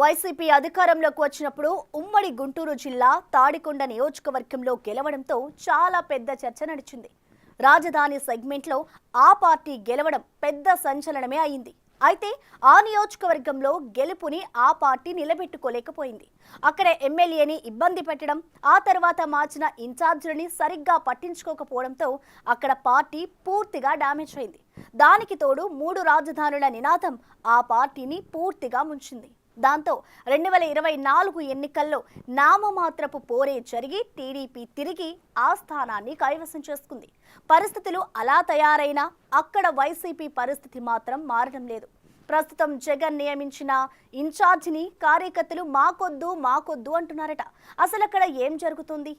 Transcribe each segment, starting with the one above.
YCP అధికారంలోకి వచ్చినప్పుడు ఉమ్మడి గుంటూరు జిల్లా తాడికొండ నియోజకవర్గంలో గెలవడంతో చాలా పెద్ద చర్చ నడిచింది. రాజధాని సెగ్మెంట్లో ఆ పార్టీ గెలవడం పెద్ద సంచలనమే అయింది. అయితే ఆ నియోజకవర్గంలో గెలుపుని ఆ పార్టీ నిలబెట్టుకోలేకపోయింది. అక్కడే ఎమ్మెల్యేని ఇబ్బంది పెట్టడం, ఆ తర్వాత మార్చిన ఇన్ఛార్జీలని సరిగ్గా పట్టించుకోకపోవడంతో అక్కడ పార్టీ పూర్తిగా డ్యామేజ్ అయింది. దానికి తోడు 3 రాజధానుల నినాదం ఆ పార్టీని పూర్తిగా ముంచింది. దాంతో 2024 ఎన్నికల్లో నామమాత్రపు పోరే జరిగి టీడీపీ తిరిగి ఆ స్థానాన్ని కైవసం చేసుకుంది. పరిస్థితులు అలా తయారైనా అక్కడ వైసీపీ పరిస్థితి మాత్రం మారడం లేదు. ప్రస్తుతం జగన్ నియమించిన ఇన్ఛార్జిని కార్యకర్తలు మాకొద్దు అంటున్నారట. అసలు అక్కడ ఏం జరుగుతుంది?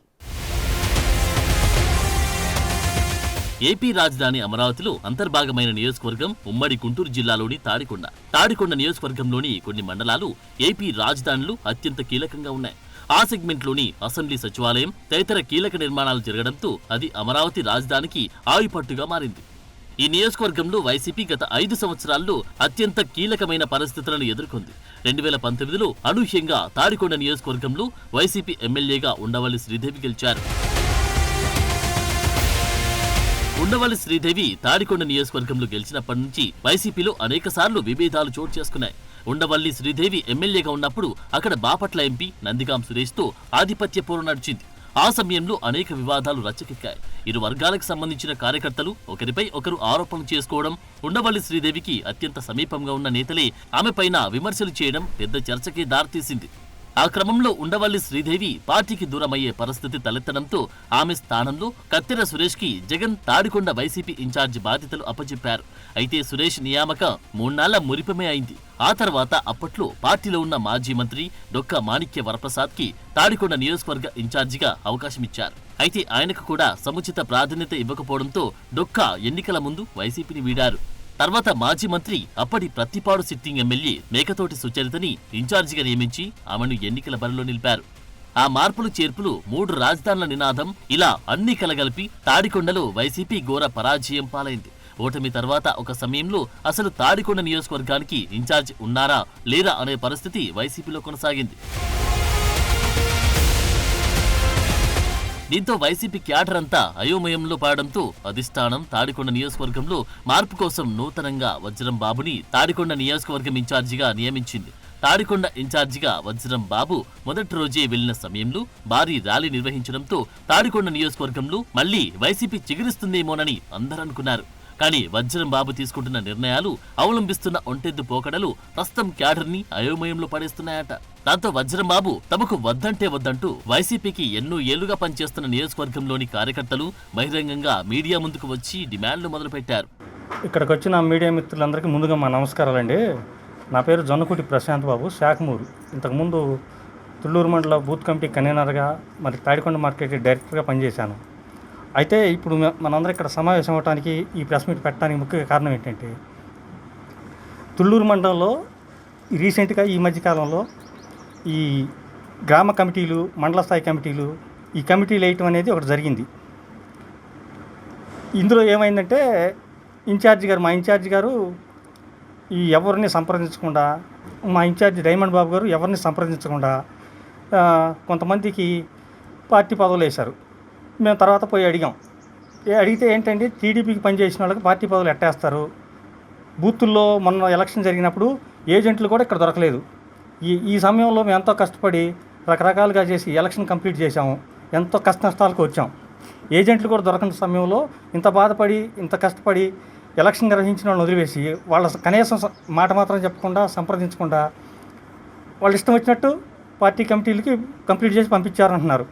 ఏపీ రాజధాని అమరావతిలో అంతర్భాగమైన నియోజకవర్గం ఉమ్మడి గుంటూరు జిల్లాలోని తాడికొండ నియోజకవర్గంలోని కొన్ని మండలాలు ఏపీ రాజధానిలో అత్యంత కీలకంగా ఉన్నాయి. ఆ సెగ్మెంట్లోని అసెంబ్లీ సచివాలయం తదితర కీలక నిర్మాణాలు జరగడంతో అది అమరావతి రాజధానికి ఆయుపట్టుగా మారింది. ఈ నియోజకవర్గంలో వైసీపీ గత 5 సంవత్సరాల్లో అత్యంత కీలకమైన పరిస్థితులను ఎదుర్కొంది. 2019లో అనూహ్యంగా తాడికొండ నియోజకవర్గంలో వైసీపీ ఎమ్మెల్యేగా ఉండవల్లి శ్రీదేవి గెలిచారు. ఉండవల్లి శ్రీదేవి తాడికొండ నియోజకవర్గంలో గెలిచినప్పటి నుంచి వైసీపీలో అనేకసార్లు విభేదాలు చోటు చేసుకున్నాయి. ఉండవల్లి శ్రీదేవి ఎమ్మెల్యేగా ఉన్నప్పుడు అక్కడ బాపట్ల ఎంపీ నందిగాం సురేష్తో ఆధిపత్య పోరు నడిచింది. ఆ సమయంలో అనేక వివాదాలు రచ్చకెక్కాయి. ఇరు వర్గాలకు సంబంధించిన కార్యకర్తలు ఒకరిపై ఒకరు ఆరోపణలు చేసుకోవడం, ఉండవల్లి శ్రీదేవికి అత్యంత సమీపంగా ఉన్న నేతలే ఆమెపైన విమర్శలు చేయడం పెద్ద చర్చకే దారితీసింది. ఆ క్రమంలో ఉండవల్లి శ్రీదేవి పార్టీకి దూరమయ్యే పరిస్థితి తలెత్తడంతో ఆమె స్థానంలో కత్తెర సురేష్ కి జగన్ తాడికొండ వైసీపీ ఇన్ఛార్జి బాధ్యతలు అప్పచెప్పారు. అయితే సురేష్ నియామకం 3 నెలల మురిపమే అయింది. ఆ తర్వాత అప్పట్లో పార్టీలో ఉన్న మాజీ మంత్రి డొక్క మాణిక్య వరప్రసాద్ కి తాడికొండ నియోజకవర్గ ఇన్ఛార్జిగా అవకాశమిచ్చారు. అయితే ఆయనకు కూడా సముచిత ప్రాధాన్యత ఇవ్వకపోవడంతో డొక్క ఎన్నికల ముందు వైసీపీని వీడారు. తర్వాత మాజీ మంత్రి అప్పటి ప్రత్తిపాడు సిట్టింగ్ ఎమ్మెల్యే మేకతోటి సుచరితని ఇన్ఛార్జిగా నియమించి ఆమెను ఎన్నికల బరిలో నిలిపారు. ఆ మార్పులు చేర్పులు 3 రాజధానుల నినాదం ఇలా అన్ని కలగలిపి తాడికొండలో వైసీపీ ఘోర పరాజయం పాలైంది. ఓటమి తర్వాత ఒక సమయంలో అసలు తాడికొండ నియోజకవర్గానికి ఇన్ఛార్జ్ ఉన్నారా లేరా అనే పరిస్థితి వైసీపీలో కొనసాగింది. దీంతో వైసీపీ క్యాడర్ అంతా అయోమయంలో పడడంతో అధిష్టానం తాడికొండ నియోజకవర్గంలో మార్పు కోసం నూతనంగా వజ్రం బాబుని తాడికొండ నియోజకవర్గం ఇన్ఛార్జిగా నియమించింది. తాడికొండ ఇన్ఛార్జిగా వజ్రం బాబు మొదటి రోజే వెళ్లిన సమయంలో భారీ ర్యాలీ నిర్వహించడంతో తాడికొండ నియోజకవర్గంలో మళ్లీ వైసీపీ చిగురిస్తుందేమోనని అందరూ అనుకున్నారు. కానీ వజ్రం బాబు తీసుకుంటున్న నిర్ణయాలు, అవలంబిస్తున్న ఒంటెద్దు పోకడలు ప్రస్తుతం క్యాడర్ని అయోమయంలో పడేస్తున్నాయట. దాంతో వజ్రం బాబు తమకు వద్దంటే వద్దంటూ వైసీపీకి ఎన్నో ఏళ్లుగా పనిచేస్తున్న నియోజకవర్గంలోని కార్యకర్తలు బహిరంగంగా మీడియా ముందుకు వచ్చి డిమాండ్లు మొదలుపెట్టారు. ఇక్కడికి వచ్చిన మీడియా మిత్రులందరికీ ముందుగా మా నమస్కారాలండి. నా పేరు జొన్నకుటి ప్రశాంత్ బాబు, శాఖమూరు. ఇంతకుముందు తుళ్ళూరు మండల బూత్ కమిటీ కన్వీనర్గా, మరి తాడికొండ మార్కెట్ డైరెక్టర్గా పనిచేశాను. అయితే ఇప్పుడు మనందరం ఇక్కడ సమావేశం అవ్వడానికి, ఈ ప్రెస్ మీట్ పెట్టడానికి ముఖ్య కారణం ఏంటంటే, తుళ్ళూరు మండలంలో రీసెంట్గా ఈ మధ్యకాలంలో ఈ గ్రామ కమిటీలు, మండల స్థాయి కమిటీలు, ఈ కమిటీలు వేయటం అనేది ఒకటి జరిగింది. ఇందులో ఏమైందంటే మా ఇన్ఛార్జి గారు ఈ ఎవరిని సంప్రదించకుండా, మా ఇన్ఛార్జి డైమండ్ బాబు గారు ఎవరిని సంప్రదించకుండా కొంతమందికి పార్టీ పదవులు వేశారు. మేము తర్వాత పోయి అడిగితే ఏంటంటే, టీడీపీకి పనిచేసిన వాళ్ళకి పార్టీ పదవులు ఎట్టేస్తారు. బూతుల్లో మొన్న ఎలక్షన్ జరిగినప్పుడు ఏజెంట్లు కూడా ఇక్కడ దొరకలేదు. ఈ సమయంలో మేము ఎంతో కష్టపడి రకరకాలుగా చేసి ఎలక్షన్ కంప్లీట్ చేసాము. ఎంతో కష్ట నష్టాలకు వచ్చాం. ఏజెంట్లు కూడా దొరకని సమయంలో ఇంత బాధపడి, ఇంత కష్టపడి ఎలక్షన్ నిర్వహించిన వాళ్ళని వదిలివేసి, వాళ్ళ కనీసం మాట మాత్రం చెప్పకుండా, సంప్రదించకుండా వాళ్ళు ఇష్టం వచ్చినట్టు పార్టీ కమిటీలకి కంప్లీట్ చేసి పంపించారంటున్నారు.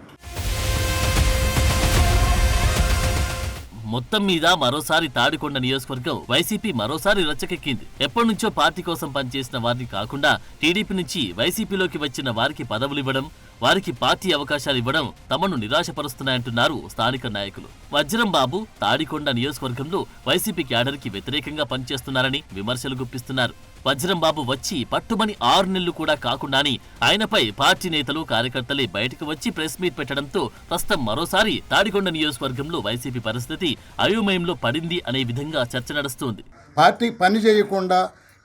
మొత్తం మీద మరోసారి తాడికొండ నియోజకవర్గం వైసీపీ మరోసారి రచ్చకెక్కింది. ఎప్పటి నుంచో పార్టీ కోసం పనిచేసిన వారిని కాకుండా టీడీపీ నుంచి వైసీపీలోకి వచ్చిన వారికి పదవులు ఇవ్వడం, వారికి పార్టీ అవకాశాలు ఇవ్వడం తమను నిరాశపరుస్తున్నాయంటున్నారు స్థానిక నాయకులు. వజ్రం బాబు తాడికొండ నియోజకవర్గంలో వైసీపీ క్యాడర్కి వ్యతిరేకంగా పనిచేస్తున్నారని విమర్శలు గుప్పిస్తున్నారు. వజ్రం బాబు వచ్చి పట్టుమని 6 నెలలు కూడా కాకుండానే ఆయనపై పార్టీ నేతలు, కార్యకర్తలే బయటకు వచ్చి ప్రెస్ మీట్ పెట్టడంతో ప్రస్తుతం మరోసారి తాడికొండ నియోజకవర్గంలో వైసీపీ పరిస్థితి అయోమయంలో పడింది అనే విధంగా చర్చ నడుస్తోంది. పార్టీ పని చేయకుండా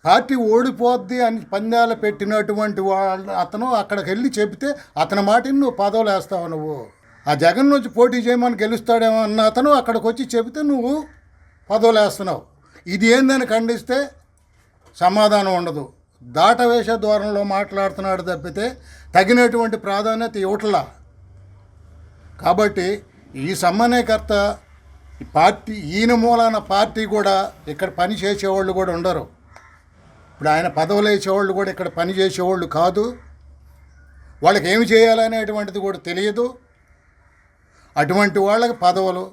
పార్టీ ఓడిపోద్ది అని పందాలు పెట్టినటువంటి వాళ్ళు అతను అక్కడికి వెళ్ళి చెబితే అతని మాటని నువ్వు పదవులు వేస్తావు. నువ్వు ఆ జగన్ నుంచి పోటీ చేయమని గెలుస్తాడేమో అన్న అతను అక్కడికి వచ్చి చెబితే నువ్వు పదవులు వేస్తున్నావు. ఇది ఏందని ఖండిస్తే సమాధానం ఉండదు. దాటవేష ధోరణిలో మాట్లాడుతున్నాడు తప్పితే తగినటువంటి ప్రాధాన్యత ఇవ్వట్లా. కాబట్టి ఈ సమన్వయకర్త ఈ పార్టీ ఈయన మూలాన పార్టీ కూడా ఇక్కడ పని చేసేవాళ్ళు కూడా ఉండరు. ఇప్పుడు ఆయన పదవులు వేసేవాళ్ళు కూడా ఇక్కడ పని చేసేవాళ్ళు కాదు. వాళ్ళకి ఏమి చేయాలనేటువంటిది కూడా తెలియదు. అటువంటి వాళ్ళకి పదవులు,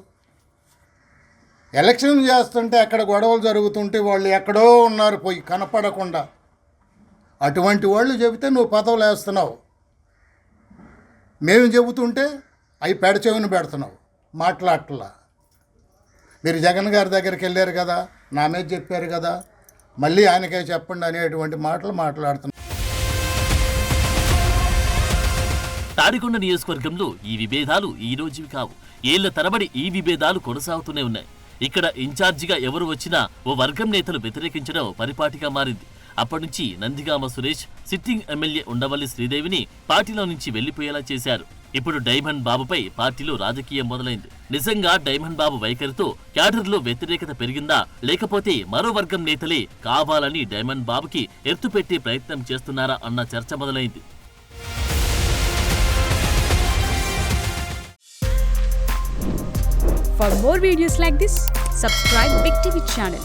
ఎలక్షన్ చేస్తుంటే అక్కడ గొడవలు జరుగుతుంటే వాళ్ళు ఎక్కడో ఉన్నారు పోయి కనపడకుండా. అటువంటి వాళ్ళు చెబితే నువ్వు పదవులు వేస్తున్నావు. మేము చెబుతుంటే అవి పెడచెవిని పెడుతున్నావు, మాట్లాడట్లా. మీరు జగన్ గారి దగ్గరికి వెళ్ళారు కదా, నా మీద చెప్పారు కదా, మళ్ళీ ఆయనకే చెప్పండి అనేటువంటి మాటలు మాట్లాడుతున్నారు. తాడికొండ నియోజకవర్గంలో ఈ విభేదాలు ఈ రోజువి కావు. ఏళ్ల తరబడి ఈ విభేదాలు కొనసాగుతూనే ఉన్నాయి. ఇక్కడ ఇన్ఛార్జిగా ఎవరు వచ్చినా ఓ వర్గం నేతలు వ్యతిరేకించడం పరిపాటిగా మారింది. అప్పటి నుంచి నందిగామ సురేష్ సిట్టింగ్ ఎమ్మెల్యే ఉండవల్లి శ్రీదేవిని పార్టీలో నుంచి వెళ్లిపోయేలా చేశారు. ఇప్పుడు డైమండ్ బాబుపై పార్టీలో రాజకీయం మొదలైంది. నిజంగా డైమండ్ బాబు వైఖరితో క్యాడర్లో వ్యతిరేకత పెరిగిందా, లేకపోతే మరో వర్గం నేతలే కావాలని డైమండ్ బాబుకి ఎత్తుపెట్టే ప్రయత్నం చేస్తున్నారా అన్న చర్చ మొదలైంది. For more videos like this, subscribe Big TV channel.